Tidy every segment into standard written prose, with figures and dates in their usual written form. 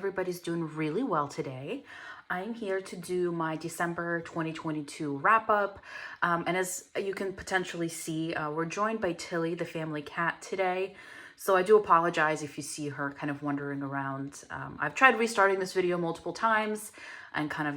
everybody's doing really well today. I'm here to do my December 2022 wrap up. And as you can potentially see, we're joined by Tilly, the family cat, today. So I do apologize if you see her kind of wandering around. I've tried restarting this video multiple times and kind of,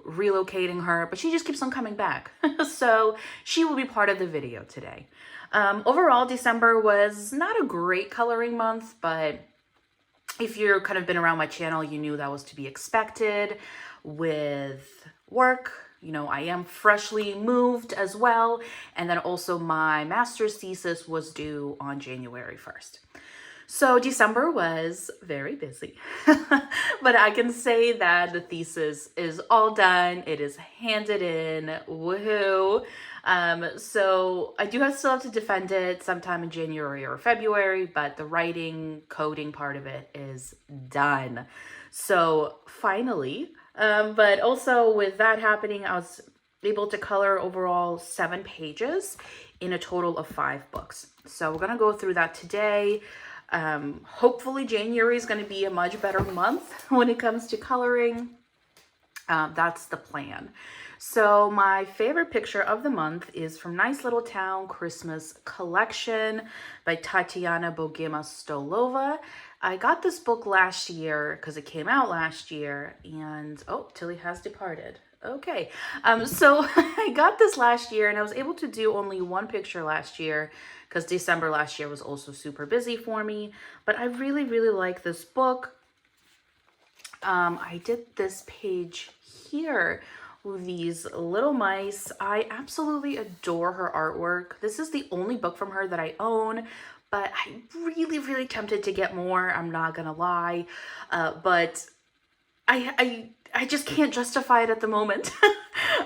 relocating her, but she just keeps on coming back. So she will be part of the video today. Overall, December was not a great coloring month, but if you've kind of been around my channel, you knew that was to be expected with work. I am freshly moved as well. And then also my master's thesis was due on January 1st. So December was very busy, but I can say that the thesis is all done. It is handed in, woohoo. So I do still have to defend it sometime in January or February, but the writing, coding part of it is done. So finally, but also with that happening, I was able to color overall 7 pages in a total of 5 books. So we're going to go through that today. Hopefully January is going to be a much better month when it comes to coloring. That's the plan. So my favorite picture of the month is from Nice Little Town Christmas Collection by Tatiana Bogima-Stolova. I got this book last year because it came out last year, and oh, Tilly has departed. Okay, so I got this last year and I was able to do only 1 picture last year because December last year was also super busy for me, but I really, really like this book. I did this page here with these little mice. I absolutely adore her artwork. This is the only book from her that I own, but I'm really, really tempted to get more. I'm not gonna lie, but I just can't justify it at the moment.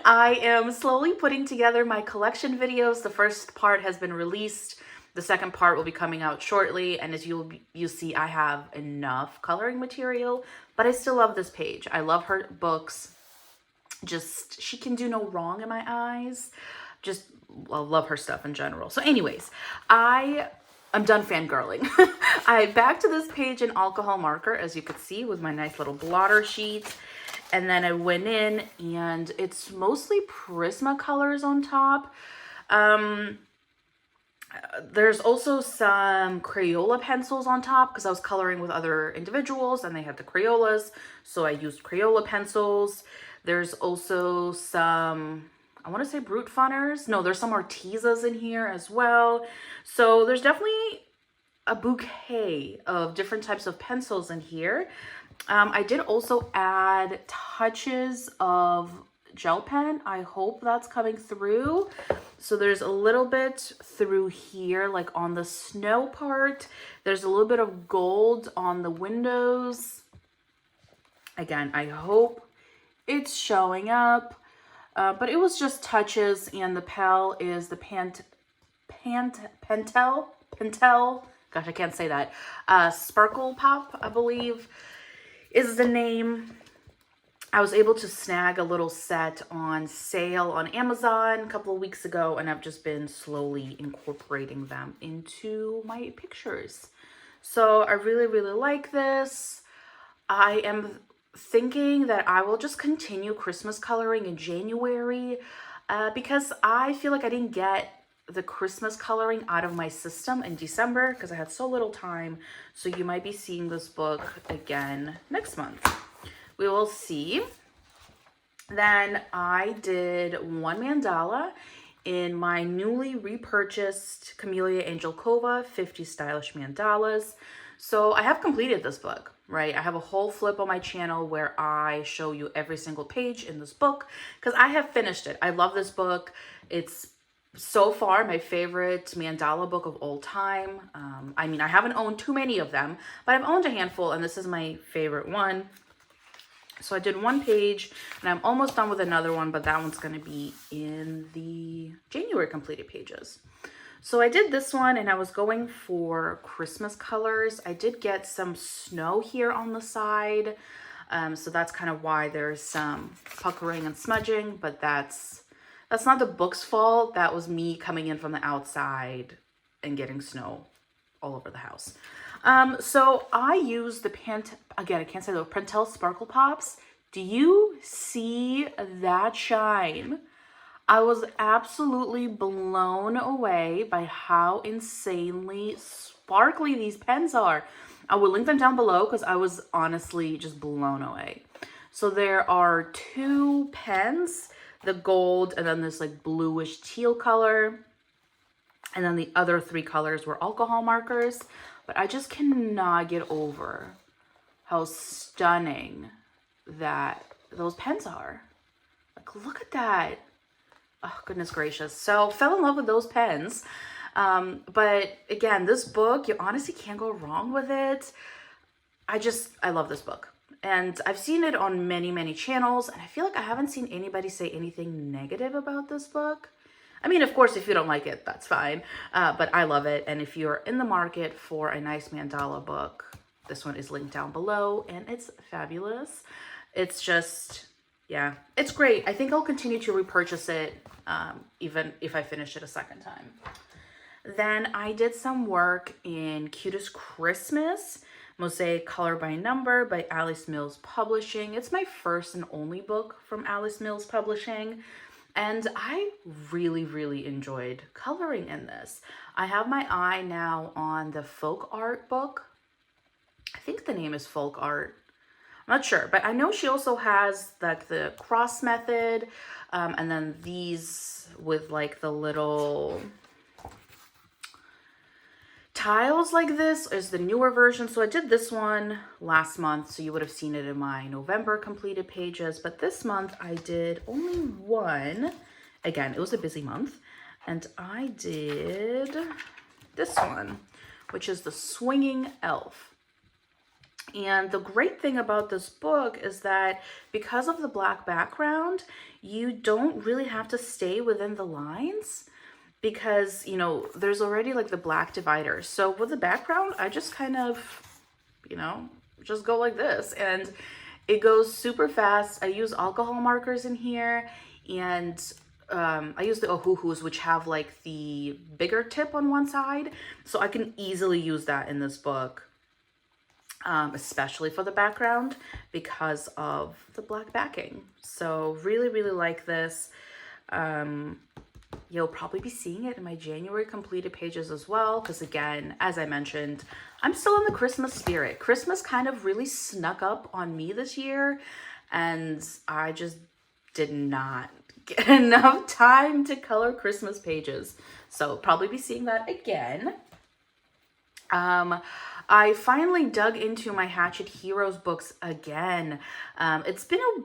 I am slowly putting together my collection videos. The first part has been released. The second part will be coming out shortly. And as you'll see, I have enough coloring material, but I still love this page. I love her books. Just, she can do no wrong in my eyes. Just, I love her stuff in general. So anyways, I'm done fangirling. I back to this page in alcohol marker, as you could see, with my nice little blotter sheet. And then I went in and it's mostly Prismacolors on top. There's also some Crayola pencils on top because I was coloring with other individuals and they had the Crayolas. So I used Crayola pencils. There's also some, I want to say Brute Funners. No, there's some Artezas in here as well. So there's definitely a bouquet of different types of pencils in here. I did also add touches of gel pen. I hope that's coming through. So there's a little bit through here, like on the snow part. There's a little bit of gold on the windows. Again, I hope it's showing up. But it was just touches, and the Pel is the Pentel. Gosh, I can't say that. Sparkle Pop, I believe, is the name. I was able to snag a little set on sale on Amazon a couple of weeks ago, and I've just been slowly incorporating them into my pictures. So I really, really like this. I am thinking that I will just continue Christmas coloring in January because I feel like I didn't get the Christmas coloring out of my system in December because I had so little time. So you might be seeing this book again next month. We will see. Then I did 1 mandala in my newly repurchased Camellia Angelkova 50 Stylish Mandalas. So I have completed this book, right? I have a whole flip on my channel where I show you every single page in this book because I have finished it. I love this book. It's so far my favorite mandala book of all time. I mean, I haven't owned too many of them, but I've owned a handful, and this is my favorite one. So I did 1 page, and I'm almost done with another one, but that one's going to be in the January completed pages. So I did this one, and I was going for Christmas colors. I did get some snow here on the side, so that's kind of why there's some puckering and smudging, but that's not the book's fault. That was me coming in from the outside and getting snow all over the house. So I use the again, I can't say the Pentel Sparkle Pops. Do you see that shine? I was absolutely blown away by how insanely sparkly these pens are. I will link them down below because I was honestly just blown away. So there are two pens, the gold and then this like bluish teal color. And then the other three colors were alcohol markers. But I just cannot get over how stunning that those pens are. Like, look at that. Oh, goodness gracious. So fell in love with those pens. But again, this book, you honestly can't go wrong with it. I love this book. And I've seen it on many, many channels. And I feel like I haven't seen anybody say anything negative about this book. I mean, of course, if you don't like it, that's fine. But I love it. And if you're in the market for a nice mandala book, this one is linked down below. And it's fabulous. It's just, yeah, it's great. I think I'll continue to repurchase it, even if I finish it a second time. Then I did some work in Cutest Christmas, Mosaic Color by Number by Alice Mills Publishing. It's my first and only book from Alice Mills Publishing. And I really, really enjoyed coloring in this. I have my eye now on the folk art book. I think the name is folk art. I'm not sure, but I know she also has like the cross method, and then these with like the little tiles like this is the newer version. So I did this one last month, so you would have seen it in my November completed pages, but this month I did only one. Again, it was a busy month, and I did this one, which is the Swinging Elf. And the great thing about this book is that because of the black background, you don't really have to stay within the lines because, you know, there's already like the black divider. So with the background, I just kind of, you know, just go like this and it goes super fast. I use alcohol markers in here, and I use the Ohuhus, which have like the bigger tip on one side. So I can easily use that in this book. Especially for the background because of the black backing. So really, really like this. You'll probably be seeing it in my January completed pages as well. Because again, as I mentioned, I'm still in the Christmas spirit. Christmas kind of really snuck up on me this year. And I just did not get enough time to color Christmas pages. So probably be seeing that again. I finally dug into my Hatchet Heroes books again. It's been a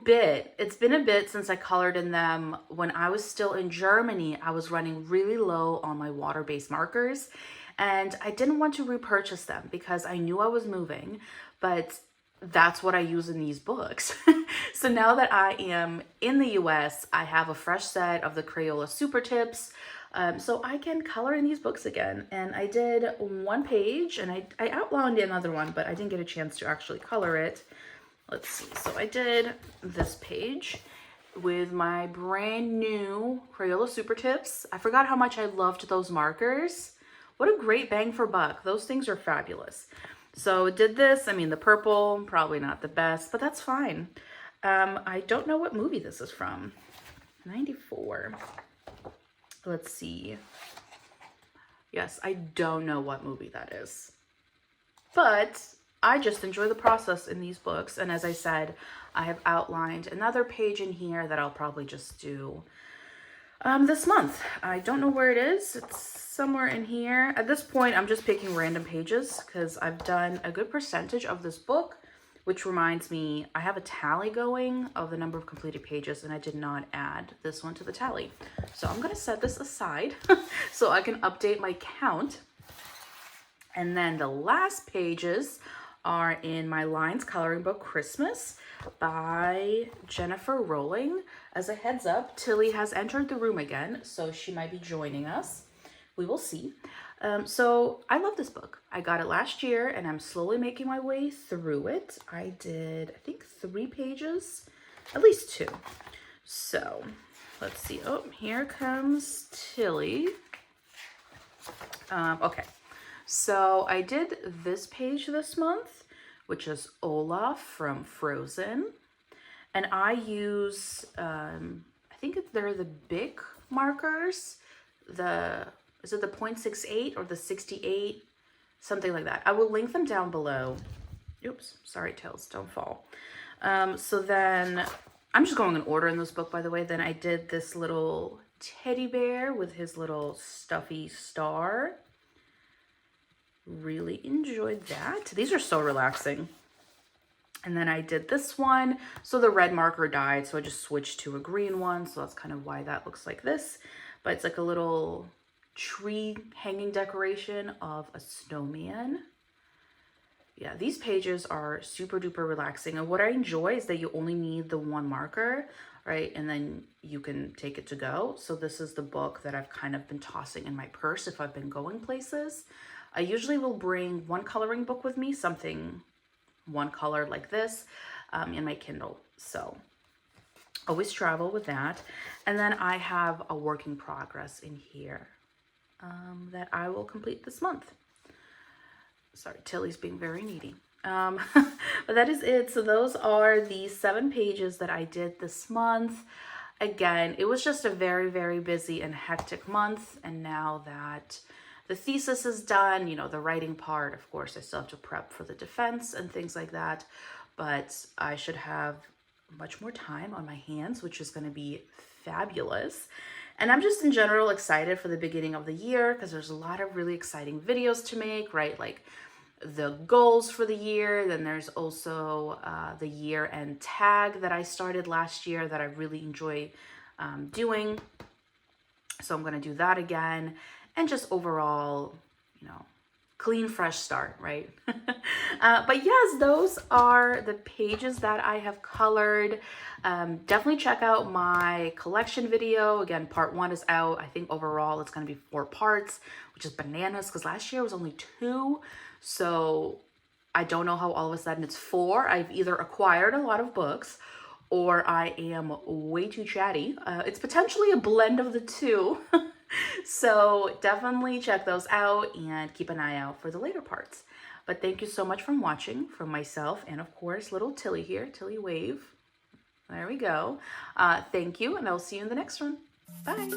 bit since I colored in them. When I was still in Germany, I was running really low on my water-based markers, and I didn't want to repurchase them because I knew I was moving, but that's what I use in these books. So now that I am in the US, I have a fresh set of the Crayola Super Tips. So I can color in these books again. And I did one page, and I outlined another one, but I didn't get a chance to actually color it. Let's see. So I did this page with my brand new Crayola Super Tips. I forgot how much I loved those markers. What a great bang for buck. Those things are fabulous. So did this. I mean, the purple, probably not the best, but that's fine. I don't know what movie this is from. 94. Let's see. Yes, I don't know what movie that is. But I just enjoy the process in these books. And as I said, I have outlined another page in here that I'll probably just do this month. I don't know where it is. It's somewhere in here. At this point, I'm just picking random pages because I've done a good percentage of this book. Which reminds me, I have a tally going of the number of completed pages, and I did not add this one to the tally. So I'm going to set this aside so I can update my count. And then the last pages are in my Lines coloring book, Christmas, by Jennifer Rowling. As a heads up, Tilly has entered the room again, so she might be joining us. We will see. So I love this book. I got it last year, and I'm slowly making my way through it. I did, I think, 3 pages, at least 2. So let's see. Oh, here comes Tilly. Okay. So I did this page this month, which is Olaf from Frozen. And I use, I think they're the big markers. Is it the 0.68 or the 68? Something like that. I will link them down below. Oops, sorry, tails, don't fall. So then, I'm just going in order in this book, by the way. Then I did this little teddy bear with his little stuffy star. Really enjoyed that. These are so relaxing. And then I did this one. So the red marker died, so I just switched to a green one. So that's kind of why that looks like this. But it's like a little tree hanging decoration of a snowman. Yeah, these pages are super duper relaxing. And what I enjoy is that you only need the one marker, right? And then you can take it to go. So this is the book that I've kind of been tossing in my purse if I've been going places. I usually will bring one coloring book with me, something one color like this, in my Kindle. So always travel with that. And then I have a work in progress in here that I will complete this month. Sorry, Tilly's being very needy. But that is it. So those are the 7 pages that I did this month. Again, it was just a very, very busy and hectic month. And now that the thesis is done, you know, the writing part, of course, I still have to prep for the defense and things like that. But I should have much more time on my hands, which is going to be fabulous. And I'm just in general excited for the beginning of the year because there's a lot of really exciting videos to make, right? Like the goals for the year. Then there's also the year-end tag that I started last year that I really enjoy doing. So I'm going to do that again. And just overall, you know, clean, fresh start, right? But yes, those are the pages that I have colored. Definitely check out my collection video. Again, part 1 is out. I think overall it's going to be 4 parts, which is bananas because last year was only 2. So I don't know how all of a sudden it's 4. I've either acquired a lot of books or I am way too chatty. It's potentially a blend of the two. So definitely check those out and keep an eye out for the later parts. But thank you so much for watching from myself and of course little Tilly here, Tilly wave. There we go. Thank you and I'll see you in the next one. Bye.